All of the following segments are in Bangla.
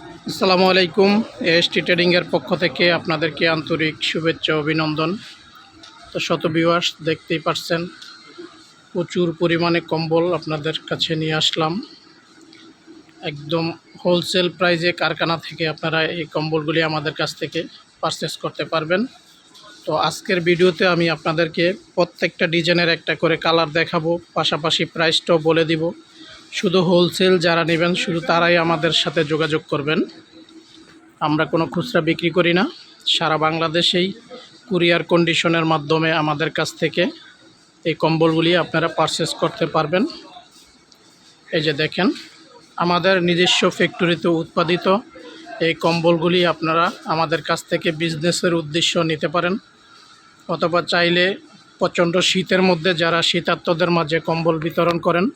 আসসালামু আলাইকুম। এএসটি ট্রেডিংয়ের পক্ষ থেকে আপনাদেরকে আন্তরিক শুভেচ্ছা অভিনন্দন। তো শত ভিউয়ার্স, দেখতেই পাচ্ছেন প্রচুর পরিমাণে কম্বল আপনাদের কাছে নিয়ে আসলাম। একদম হোলসেল প্রাইজে কারখানা থেকে আপনারা এই কম্বলগুলি আমাদের কাছ থেকে পারচেস করতে পারবেন। তো আজকের ভিডিওতে আমি আপনাদেরকে প্রত্যেকটা ডিজাইনের একটা করে কালার দেখাবো, পাশাপাশি প্রাইসটাও বলে দিব। শুধু হোলসেল যারা নেবেন শুধু তারাই আমাদের সাথে যোগাযোগ করবেন। আমরা কোনো খুচরা বিক্রি করি না, সারা বাংলাদেশেই কুরিয়ার কন্ডিশনের মাধ্যমে আমাদের কাছ থেকে এই কম্বলগুলি আপনারা পারচেস করতে পারবেন। এই যে দেখেন, আমাদের নিজস্ব ফ্যাক্টরিতে উৎপাদিত এই কম্বলগুলি আপনারা আমাদের কাছ থেকে বিজনেসের উদ্দেশ্য নিতে পারেন, অথবা চাইলে প্রচণ্ড শীতের মধ্যে যারা শীতার্তদের মাঝে কম্বল বিতরণ করেন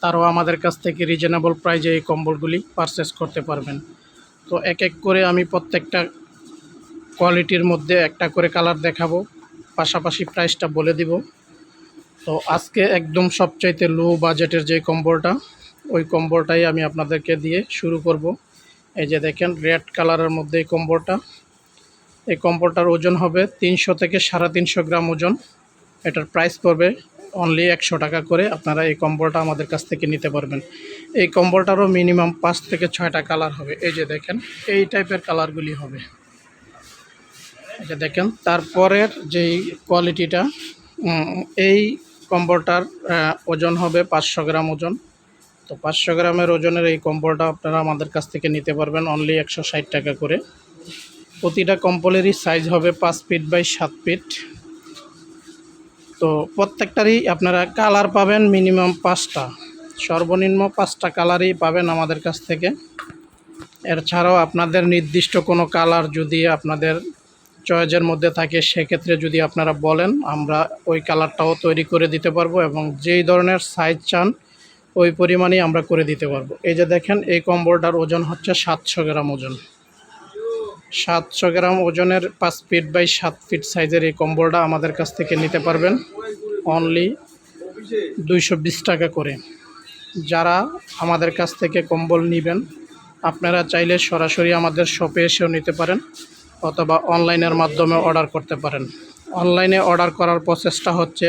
তারাও আমাদের কাছ থেকে রিজনেবল প্রাইজে এই কম্বলগুলি পারচেস করতে পারবেন। তো এক এক করে আমি প্রত্যেকটা কোয়ালিটির মধ্যে একটা করে কালার দেখাবো, পাশাপাশি প্রাইসটা বলে দিব। তো আজকে একদম সবচাইতে লো বাজেটের যে কম্বলটা, ওই কম্বলটাই আমি আপনাদেরকে দিয়ে শুরু করব। এই যে দেখেন, রেড কালারের মধ্যে এই কম্বলটা। এই কম্বলটার ওজন হবে 300 থেকে 350 গ্রাম ওজন। এটার প্রাইস পড়বে অনলি 100 টাকা করে। আপনারা এই কম্বলটা আমাদের কাছ থেকে নিতে পারবেন। এই কম্বলটারও মিনিমাম 5 থেকে 6টা কালার হবে। এই যে দেখেন, এই টাইপের কালারগুলি হবে। এটা দেখেন, তারপরের যেই কোয়ালিটিটা, এই কম্বলটার ওজন হবে 500 গ্রাম ওজন। তো 500 গ্রামের ওজনের এই কম্বলটা আপনারা আমাদের কাছ থেকে নিতে পারবেন অনলি 160 টাকা করে। প্রতিটা কম্বলেরই সাইজ হবে 5 ফিট বাই 7 ফিট। তো প্রত্যেকটারই আপনারা কালার পাবেন মিনিমাম 5টা, সর্বনিম্ন 5টা কালারই পাবেন আমাদের কাছ থেকে। এছাড়াও আপনাদের নির্দিষ্ট কোনো কালার যদি আপনাদের চয়েসের মধ্যে থাকে, সেক্ষেত্রে যদি আপনারা বলেন, আমরা ওই কালারটাও তৈরি করে দিতে পারবো, এবং যেই ধরনের সাইজ চান ওই পরিমাণেই আমরা করে দিতে পারবো। এই যে দেখেন, এই কম্বলটার ওজন হচ্ছে 700 গ্রাম ওজন। 700 গ্রাম ওজনের 5 ফিট বাই 7 ফিট সাইজের এই কম্বলটা আমাদের কাছ থেকে নিতে পারবেন অনলি 220 টাকা করে। যারা আমাদের কাছ থেকে কম্বল নেবেন, আপনারা চাইলে সরাসরি আমাদের শপে এসেও নিতে পারেন, অথবা অনলাইনের মাধ্যমে অর্ডার করতে পারেন। অনলাইনে অর্ডার করার প্রসেসটা হচ্ছে,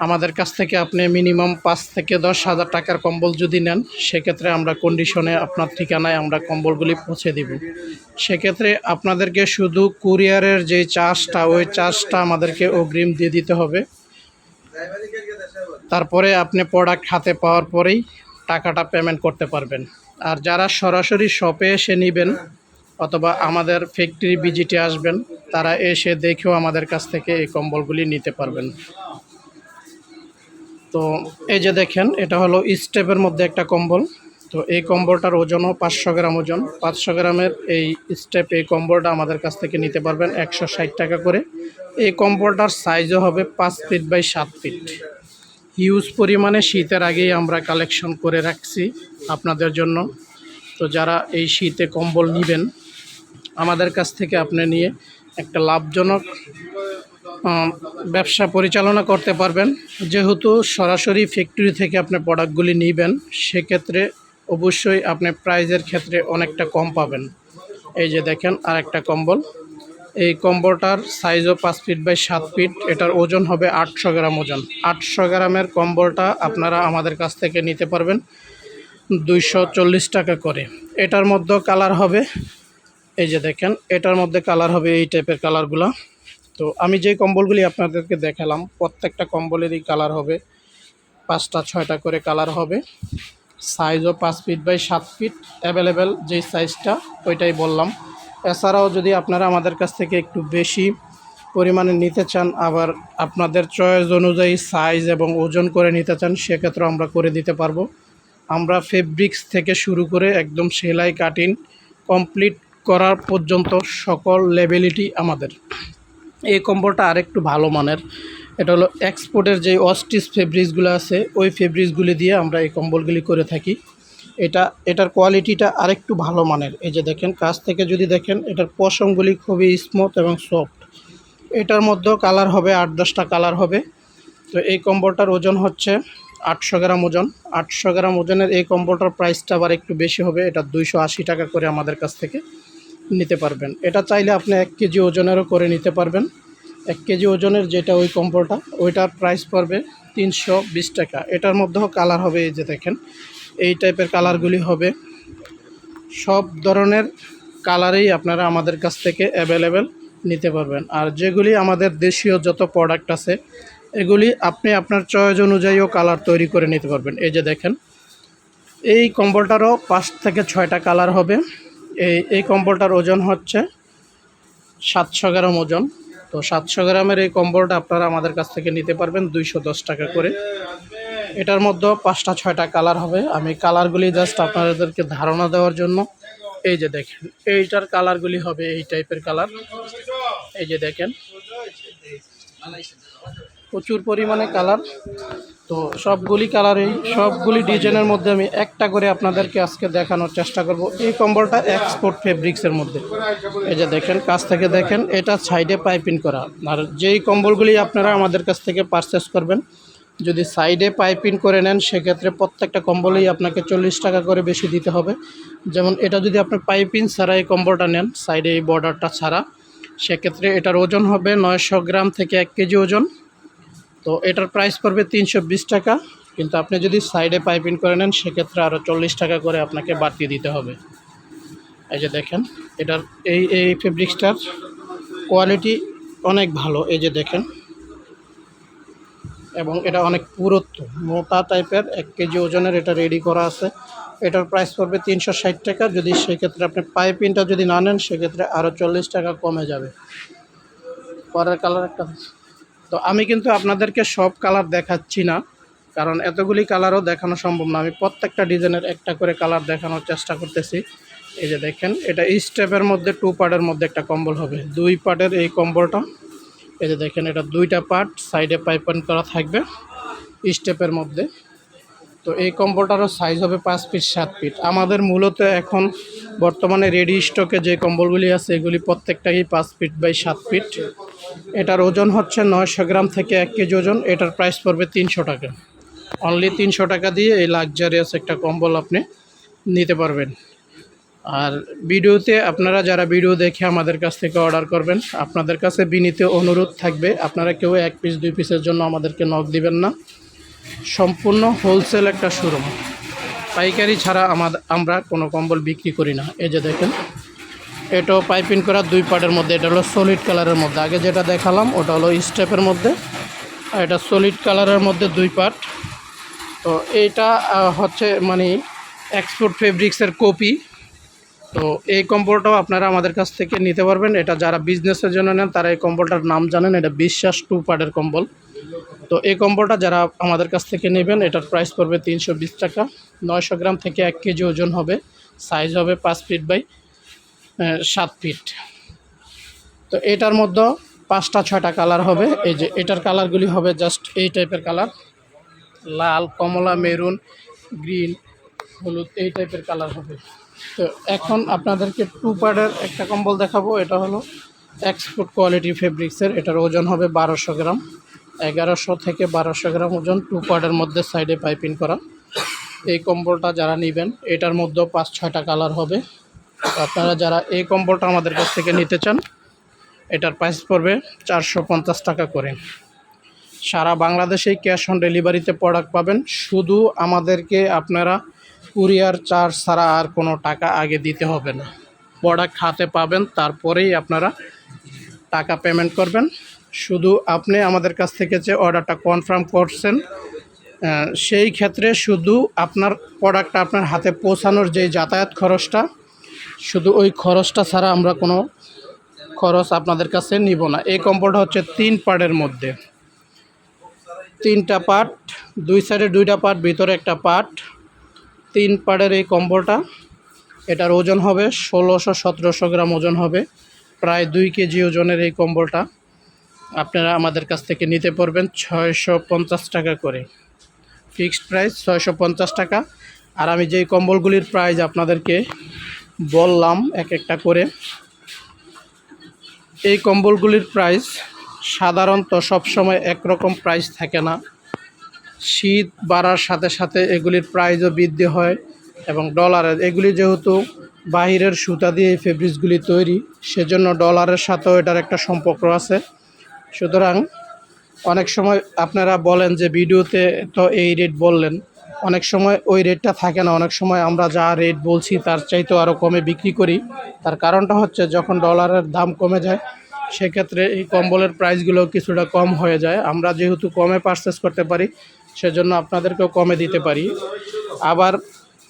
আমাদের কাছ থেকে আপনি মিনিমাম 5 থেকে 10 হাজার টাকার কম্বল যদি নেন, সেক্ষেত্রে আমরা কন্ডিশনে আপনার ঠিকানায় আমরা কম্বলগুলি পৌঁছে দিব। সেক্ষেত্রে আপনাদেরকে শুধু কুরিয়ারের যে চার্জটা, ওই চার্জটা আমাদেরকে অগ্রিম দিয়ে দিতে হবে। তারপরে আপনি প্রোডাক্ট হাতে পাওয়ার পরেই টাকাটা পেমেন্ট করতে পারবেন। আর যারা সরাসরি শপে এসে নেবেন অথবা আমাদের ফ্যাক্টরি ভিজিটে আসবেন, তারা এসে দেখেও আমাদের কাছ থেকে এই কম্বলগুলি নিতে পারবেন। তো এই যে দেখেন, এটা হলো স্টেপের মধ্যে একটা কম্বল। তো এই কম্বলটার ওজনও 500 গ্রাম ওজন। 500 গ্রামের এই স্টেপ এই কম্বলটা আমাদের কাছ থেকে নিতে পারবেন 160 টাকা করে। এই কম্বলটার সাইজও হবে 5 ফিট বাই 7 ফিট। হিউজ পরিমাণে শীতের আগেই আমরা কালেকশন করে রাখছি আপনাদের জন্য। তো যারা এই শীতে কম্বল নেবেন, আমাদের কাছ থেকে আপনি নিয়ে একটা লাভজনক ব্যবসা পরিচালনা করতে পারবেন। যেহেতু সরাসরি ফ্যাক্টরি থেকে আপনি প্রোডাক্টগুলি নেবেন, সেক্ষেত্রে অবশ্যই আপনি প্রাইজের ক্ষেত্রে অনেকটা কম পাবেন। এই যে দেখেন, আর একটা কম্বল। এই কম্বলটার সাইজও 5 ফিট বাই 7 ফিট। এটার ওজন হবে 800 গ্রাম ওজন। 800 গ্রামের কম্বলটা আপনারা আমাদের কাছ থেকে নিতে পারবেন 240 টাকা করে। এটার মধ্যে কালার হবে, এই যে দেখেন, এটার মধ্যে কালার হবে এই টাইপের কালারগুলো। তো আমি যে কম্বলগুলি আপনাদেরকে দেখালাম, প্রত্যেকটা কম্বলেরই কালার হবে 5টা 6টা করে কালার হবে। সাইজও 5 ফিট বাই 7 ফিট। অ্যাভেলেবেল যেই সাইজটা ওইটাই বললাম। এছাড়াও যদি আপনারা আমাদের কাছ থেকে একটু বেশি পরিমাণে নিতে চান, আবার আপনাদের চয়েস অনুযায়ী সাইজ এবং ওজন করে নিতে চান, সেক্ষেত্রেও আমরা করে দিতে পারবো। আমরা ফেব্রিক্স থেকে শুরু করে একদম সেলাই কাটিং কমপ্লিট করার পর্যন্ত সকল লেভেলিটি আমাদের। এই কম্বলটা আরেকটু ভালো মানের। এটা হলো এক্সপোর্টের যে অস্টিচ ফেব্রিক্সগুলো আছে, ওই ফেব্রিক্সগুলি দিয়ে আমরা এই কম্বলগুলি করে থাকি। এটার কোয়ালিটিটা আরেকটু ভালো মানের। এই যে দেখেন, কাছ থেকে যদি দেখেন, এটার পশমগুলি খুবই স্মুথ এবং সফট। এটার মধ্যেও কালার হবে 8-10টা কালার হবে। তো এই কম্বলটার ওজন হচ্ছে 800 গ্রাম ওজন। 800 গ্রাম ওজনের এই কম্বলটার প্রাইসটা আবার একটু বেশি হবে, এটা 280 টাকা করে আমাদের কাছ থেকে নিতে পারবেন। এটা চাইলে আপনি 1 কেজি ওজনেরও করে নিতে পারবেন। 1 কেজি ওজনের যেটা ওই কম্বলটা, ওইটার প্রাইস পড়বে 320 টাকা। এটার মধ্যেও কালার হবে, এই যে দেখেন এই টাইপের কালারগুলি হবে। সব ধরনের কালারেই আপনারা আমাদের কাছ থেকে অ্যাভেলেবেল নিতে পারবেন। আর যেগুলি আমাদের দেশীয় যত প্রোডাক্ট আছে এগুলি আপনি আপনার চয়েস অনুযায়ীও কালার তৈরি করে নিতে পারবেন। এই যে দেখেন এই কম্বলটারও 5 থেকে 6টা কালার হবে। এই কম্বলটার ওজন হচ্ছে 700 গ্রাম ওজন। তো 700 গ্রামের এই কম্বলটা আপনারা আমাদের কাছ থেকে নিতে পারবেন 210 টাকা করে। এটার মধ্যে 5টা 6টা কালার হবে। আমি কালারগুলি জাস্ট আপনাদেরকে ধারণা দেওয়ার জন্য, এই যে দেখেন এইটার কালারগুলি হবে এই টাইপের কালার। এই যে দেখেন প্রচুর পরিমাণে কালার। তো সবগুলি কালারেই সবগুলি ডিজাইনের মধ্যে আমি একটা করে আপনাদেরকে আজকে দেখানোর চেষ্টা করব। এই কম্বলটা এক্সপোর্ট ফেব্রিক্সের মধ্যে, এই যে দেখেন কাছ থেকে দেখেন এটা সাইডে পাইপিং করা। আর যেই কম্বলগুলি আপনারা আমাদের কাছ থেকে পারচেস করবেন, যদি সাইডে পাইপিং করে নেন সেক্ষেত্রে প্রত্যেকটা কম্বলেই আপনাকে 40 টাকা করে বেশি দিতে হবে। যেমন এটা যদি আপনি পাইপিং ছাড়া এই কম্বলটা নেন, সাইডে এই বর্ডারটা ছাড়া, সেক্ষেত্রে এটার ওজন হবে 900 গ্রাম থেকে 1 কেজি ওজন। তো এটার প্রাইস পড়বে 320 টাকা। কিন্তু আপনি যদি সাইডে পাইপিং করে নেন সেক্ষেত্রে আরও 40 টাকা করে আপনাকে বাড়তি দিতে হবে। এই যে দেখেন এটার এই ফেব্রিক্সটার কোয়ালিটি অনেক ভালো, এই যে দেখেন, এবং এটা অনেক পুরুত্ব মোটা টাইপের। 1 কেজি ওজনের এটা রেডি করা আছে। এটার প্রাইস পড়বে 360 টাকা। যদি সেক্ষেত্রে আপনি পাইপিংটা যদি না নেন সেক্ষেত্রে আরও 40 টাকা কমে যাবে। পরের কালার একটা, তো আমি কিন্তু আপনাদেরকে সব কালার দেখাচ্ছি না, কারণ এতগুলি কালারও দেখানো সম্ভব না। আমি প্রত্যেকটা ডিজাইনের একটা করে কালার দেখানোর চেষ্টা করতেছি। এই যে দেখেন এটা স্টেপের মধ্যে 2 পার্টের মধ্যে একটা কম্বল হবে, 2 পার্টের এই কম্বলটা। এই যে দেখেন এটা 2টা পার্ট, সাইডে পাইপিং করা থাকবে স্টেপের মধ্যে। তো এই কম্বলটারও সাইজ হবে 5 ফিট 7 ফিট। আমাদের মূলত এখন বর্তমানে রেডি স্টকে যে কম্বলগুলি আছে এগুলি প্রত্যেকটাই 5 ফিট বাই 7 ফিট। এটার ওজন হচ্ছে 900 গ্রাম থেকে 1 কেজি ওজন। এটার প্রাইস পড়বে 300 টাকা। অনলি 300 টাকা দিয়ে এই লাক্সারিয়াস একটা কম্বল আপনি নিতে পারবেন। আর ভিডিওতে আপনারা যারা ভিডিও দেখে আমাদের কাছ থেকে অর্ডার করবেন, আপনাদের কাছে বিনীত অনুরোধ থাকবে আপনারা কেউ 1 পিস 2 পিসের জন্য আমাদেরকে নক দিবেন না। সম্পূর্ণ হোলসেল একটা শোরুম, পাইকারি ছাড়া আমরা কোনো কম্বল বিক্রি করি না। এই যে দেখেন এটাও পাইপিং করা 2 পার্টের মধ্যে। এটা হলো সলিড কালারের মধ্যে, আগে যেটা দেখালাম ওটা হলো স্টেপের মধ্যে, আর এটা সলিড কালারের মধ্যে 2 পার্ট। তো এইটা হচ্ছে মানে এক্সপোর্ট ফেব্রিক্সের কপি। তো এই কম্বলটাও আপনারা আমাদের কাছ থেকে নিতে পারবেন। এটা যারা বিজনেসের জন্য নেন তারা এই কম্বলটার নাম জানেন, এটা বিশ্বাস 2 পার্টের কম্বল। তো এই কম্বলটা যারা আমাদের কাছ থেকে নেবেন এটার প্রাইস পড়বে 320 টাকা। 900 গ্রাম থেকে 1 কেজি ওজন হবে, সাইজ হবে 5 ফিট বাই 7 ফিট। তো এটার মধ্যে 5টা 6টা কালার হবে। এই যে এটার কালারগুলি হবে জাস্ট এই টাইপের কালার, লাল, কমলা, মেরুন, গ্রিন, হলুদ, এই টাইপের কালার হবে। তো এখন আপনাদেরকে 2 পার্টের একটা কম্বল দেখাবো। এটা হলো এক্সপোর্ট কোয়ালিটি ফেব্রিক্সের। এটার ওজন হবে 1200 গ্রাম, 1100 থেকে 1200 গ্রাম ওজন, 2 পার্টের মধ্যে সাইডে পাইপিং করা। এই কম্বলটা যারা নেবেন এটার মধ্যেও 5-6টা কালার হবে। আপনারা যারা এই কম্বলটা আমাদের কাছ থেকে নিতে চান এটার প্রাইস পড়বে 450 টাকা করে। সারা বাংলাদেশেই ক্যাশ অন ডেলিভারিতে প্রোডাক্ট পাবেন। শুধু আমাদেরকে আপনারা কুরিয়ার চার্জ ছাড়া আর কোনো টাকা আগে দিতে হবে না। প্রোডাক্ট হাতে পাবেন তারপরেই আপনারা টাকা পেমেন্ট করবেন। শুধু আপনি আমাদের কাছ থেকে যে অর্ডারটা কনফার্ম করছেন সেই ক্ষেত্রে শুধু আপনার প্রোডাক্টটা আপনার হাতে পৌঁছানোর যে যাতায়াত খরচটা, শুধু ওই খরচটা ছাড়া আমরা কোনো খরচ আপনাদের কাছে নিব না। এই কম্বলটা হচ্ছে 3 পার্টের মধ্যে, 3টা পার্ট, 2 সাইডে 2টা পার্ট, ভিতরে একটা পার্ট, 3 পার্টের এই কম্বলটা। এটার ওজন হবে 1600-1700 গ্রাম ওজন হবে, প্রায় 2 কেজি ওজনের এই কম্বলটা আপনারা আমাদের কাছ থেকে নিতে পারবেন 650 টাকা করে। ফিক্সড প্রাইস 650 টাকা। আর আমি যেই কম্বলগুলির প্রাইস আপনাদেরকে বললাম এক একটা করে, এই কম্বলগুলির প্রাইস সাধারণত সবসময় একরকম প্রাইস থাকে না। শীত বাড়ার সাথে সাথে এগুলির প্রাইসও বৃদ্ধি হয় এবং ডলারের এগুলি যেহেতু বাহিরের সুতা দিয়ে এই ফেব্রিক্সগুলি তৈরি, সেজন্য ডলারের সাথেও এটার একটা সম্পর্ক আছে। সুতরাং অনেক সময় আপনারা বলেন যে ভিডিওতে তো এই রেট বললেন, অনেক সময় ওই রেটটা থাকে না। অনেক সময় আমরা যা রেট বলছি তার চাইতেও আরও কমে বিক্রি করি। তার কারণটা হচ্ছে যখন ডলারের দাম কমে যায় সেক্ষেত্রে এই কম্বলের প্রাইসগুলো কিছুটা কম হয়ে যায়। আমরা যেহেতু কমে পারচেস করতে পারি সেজন্য আপনাদেরকেও কমে দিতে পারি। আবার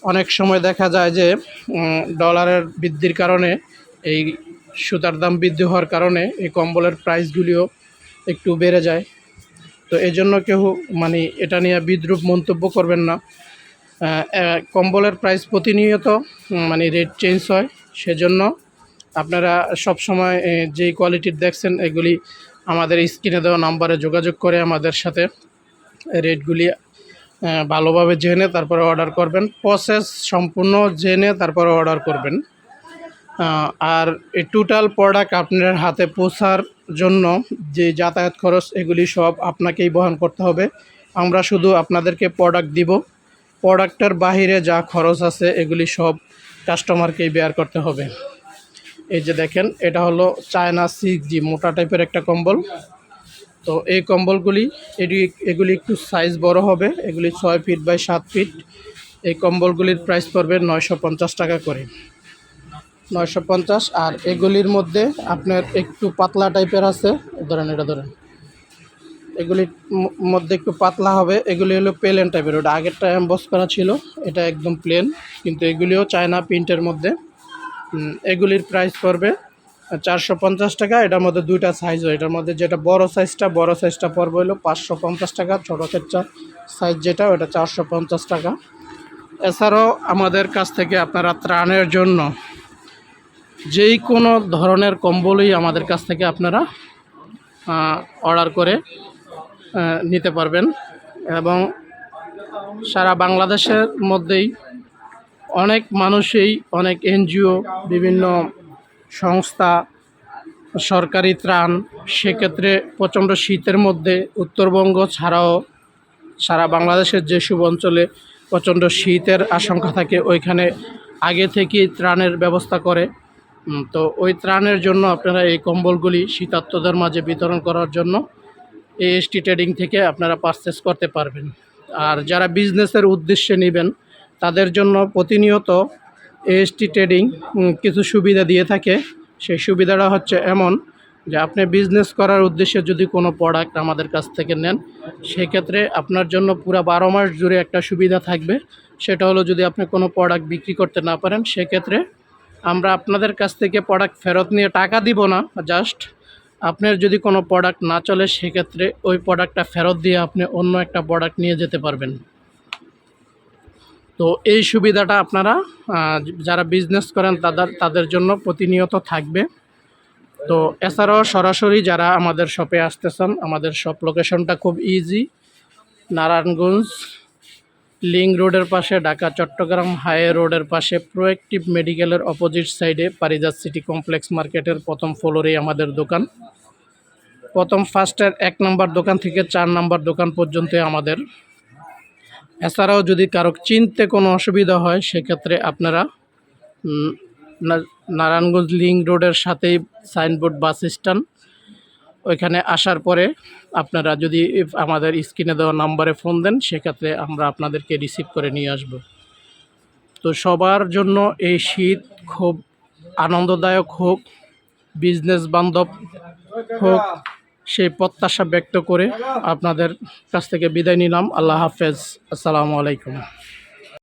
অনেক সময় দেখা যায় যে ডলারের বৃদ্ধির কারণে এই সুতার দাম বৃদ্ধি হওয়ার কারণে এই কম্বলের প্রাইসগুলিও একটু বেড়ে যায়। তো এই জন্য কেউ মানে এটা নিয়ে বিদ্রূপ মন্তব্য করবেন না। কম্বলের প্রাইস প্রতিনিয়ত মানে রেট চেঞ্জ হয়, সেজন্য আপনারা সব সময় যেই কোয়ালিটির দেখছেন এগুলি আমাদের স্ক্রিনে দেওয়া নাম্বারে যোগাযোগ করে আমাদের সাথে রেটগুলি ভালোভাবে জেনে তারপরে অর্ডার করবেন। প্রসেস সম্পূর্ণ জেনে তারপরে অর্ডার করবেন। আর এই টোটাল প্রোডাক্ট আপনার হাতে পৌঁছার জন্য যে যাতায়াত খরচ এগুলি সব আপনাকেই বহন করতে হবে। আমরা শুধু আপনাদেরকে প্রোডাক্ট দিব, প্রোডাক্টের বাহিরে যা খরচ আছে এগুলি সব কাস্টমারকেই বেয়ার করতে হবে। এই যে দেখেন, এটা হলো চায়না 6G মোটা টাইপের একটা কম্বল। তো এই কম্বলগুলি এগুলি একটু সাইজ বড় হবে, এগুলি 6 ফিট বাই 7 ফিট। এই কম্বলগুলির প্রাইস পড়বে 950 টাকা করে, 950। আর এগুলির মধ্যে আপনার একটু পাতলা টাইপের আছে, ধরেন এটা ধরেন, এগুলির মধ্যে একটু পাতলা হবে। এগুলি হলো প্লেন টাইপের, ওটা আগেরটা এমবস করা ছিল, এটা একদম প্লেন, কিন্তু এগুলিও চায়না প্রিন্টের মধ্যে। এগুলির প্রাইস পড়বে 450 টাকা। এটার মধ্যে দুইটা সাইজ হয়, এটার মধ্যে যেটা বড় সাইজটা পড়বে হলো 550 টাকা, ছোটো সাইজ যেটা ওটা 450 টাকা। এছাড়াও আমাদের কাছ থেকে আপনারা ত্রাণের জন্য যেই কোনো ধরনের কম্বলই আমাদের কাছ থেকে আপনারা অর্ডার করে নিতে পারবেন। এবং সারা বাংলাদেশের মধ্যেই অনেক মানুষই, অনেক এনজিও, বিভিন্ন সংস্থা, সরকারি ত্রাণ, সেক্ষেত্রে প্রচণ্ড শীতের মধ্যে উত্তরবঙ্গ ছাড়াও সারা বাংলাদেশের যেসব অঞ্চলে প্রচণ্ড শীতের আশঙ্কা থাকে ওইখানে আগে থেকেই ত্রাণের ব্যবস্থা করে। তো ওই ত্রাণের জন্য আপনারা এই কম্বলগুলি শীতার্তদের মাঝে বিতরণ করার জন্য এএসটি ট্রেডিং থেকে আপনারা পারচেস করতে পারবেন। আর যারা বিজনেসের উদ্দেশ্যে নেবেন তাদের জন্য প্রতিনিয়ত এএসটি ট্রেডিং কিছু সুবিধা দিয়ে থাকে। সেই সুবিধাটা হচ্ছে এমন যে আপনি বিজনেস করার উদ্দেশ্যে যদি কোনো প্রোডাক্ট আমাদের কাছ থেকে নেন সেক্ষেত্রে আপনার জন্য পুরো 12 মাস জুড়ে একটা সুবিধা থাকবে। সেটা হলো যদি আপনি কোনো প্রোডাক্ট বিক্রি করতে না পারেন সেক্ষেত্রে আমরা আপনাদের কাছ থেকে প্রোডাক্ট ফেরত নিয়ে টাকা দিব না, জাস্ট আপনার যদি কোনো প্রোডাক্ট না চলে সেক্ষেত্রে ওই প্রোডাক্টটা ফেরত দিয়ে আপনি অন্য একটা প্রোডাক্ট নিয়ে যেতে পারবেন। তো এই সুবিধাটা আপনারা যারা বিজনেস করেন তাদের জন্য প্রতিনিয়ত থাকবে। তো এছাড়াও সরাসরি যারা আমাদের শপে আসতে চান, আমাদের শপ লোকেশনটা খুব ইজি, নারায়ণগঞ্জ লিংক রোডের পাশে, ঢাকা চট্টগ্রাম হাইওয়ে রোডের পাশে, প্রোঅ্যাক্টিভ মেডিকেলের অপোজিট সাইডে পারিজাত সিটি কমপ্লেক্স মার্কেটের প্রথম ফ্লোরেই আমাদের দোকান। প্রথম ফার্স্টের 1 নম্বর দোকান থেকে 4 নম্বর দোকান পর্যন্ত আমাদের। এছাড়াও যদি কারো চিনতে কোনো অসুবিধা হয় সেক্ষেত্রে আপনারা নারায়ণগঞ্জ লিংক রোডের সাথেই সাইনবোর্ড বাস স্ট্যান্ড, ওইখানে আসার পরে আপনারা যদি আমাদের স্ক্রিনে দেওয়া নাম্বারে ফোন দেন সেক্ষেত্রে আমরা আপনাদেরকে রিসিভ করে নিয়ে আসব। তো সবার জন্য এই শীত খুব আনন্দদায়ক হোক, বিজনেস বান্ধব হোক, সেই প্রত্যাশা ব্যক্ত করে আপনাদের কাছ থেকে বিদায় নিলাম। আল্লাহ হাফেজ, আসসালামু আলাইকুম।